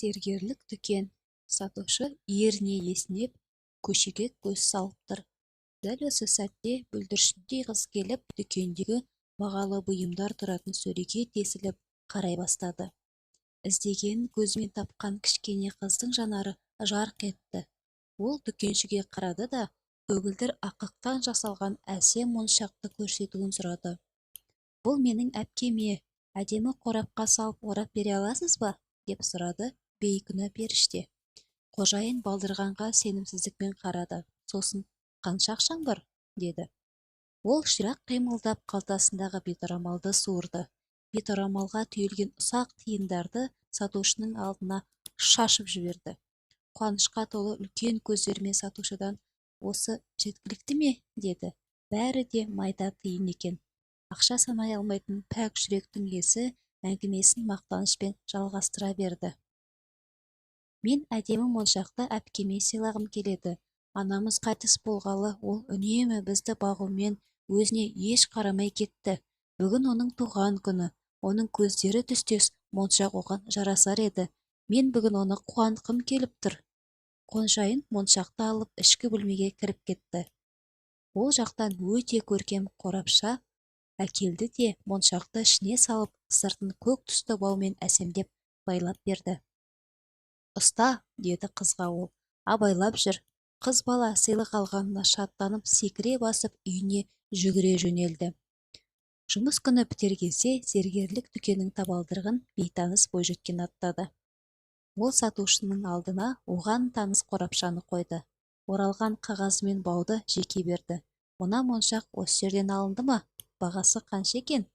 Зергерлік дүкен. Сатушы еріне есінеп, көшеге көз салып тұр. Дәл осы сәтте бүлдіршіндей қыз келіп, дүкендегі бағалы бұйымдар тұратын сөреге тесіліп қарай бастады. Іздеген көзімен тапқан кішкене қыздың жанары жарқ етті. Ол дүкеншіге қарады да, көгілдір ақықтан жасалған әсем моншақты көрсетуін сұрады. «Бұл менің әпкеме, әдемі қорапқа салып орап бере аласыз ба?» деп сұрады бейкүнә періште. Қожайын балдырғанға сенімсіздікпен қарады. Сосын, «Қанша ақшаң бар?» деді. Ол ширақ қимылдап қалтасындағы беторамалды суырды. Беторамалға түйілген ұсақ тиындарды сатушының алдына шашып жіберді. Қуанышқа толы үлкен көздерімен сатушыдан, «Осы жеткілікті ме?» деді. Бәрі де майда тиын екен. Ақша санай алмайтын пәк жүректің иесі әңгімесін мақтанышпен жалғастыра берді. «Мен әдемі моншақты әпкеме сыйлағым келеді. Анамыз қайтыс болғалы, ол үнемі бізді бағумен өзіне еш қарамай кетті. Бүгін оның туған күні, оның көздері түстес моншақ оған жарасар еді. Мен бүгін оны қуантқым келіп тұр». Қожайын моншақты алып ішкі бөлмеге кіріп кетті. Ол жақтан өте көркем қорапша әкелді де моншақты ішіне салып, сыртын көк түсті баумен әсемдеп байлап берді. «Ұста!» деді қызға ол. «Абайлап жүр». Қыз бала сыйлық алғанына шаттанып секіре басып үйіне жүгіре жөнелді. Жұмыс күні бітер кезде зергерлік дүкеннің табалдырығын бейтаныс бойжеткен аттады. Ол сатушының алдына оған таныс қорапшаны қойды. Оралған қағазымен бауды жеке берді. «Мына моншақ осы жерден алынды ма? Бағасы қанша екен?»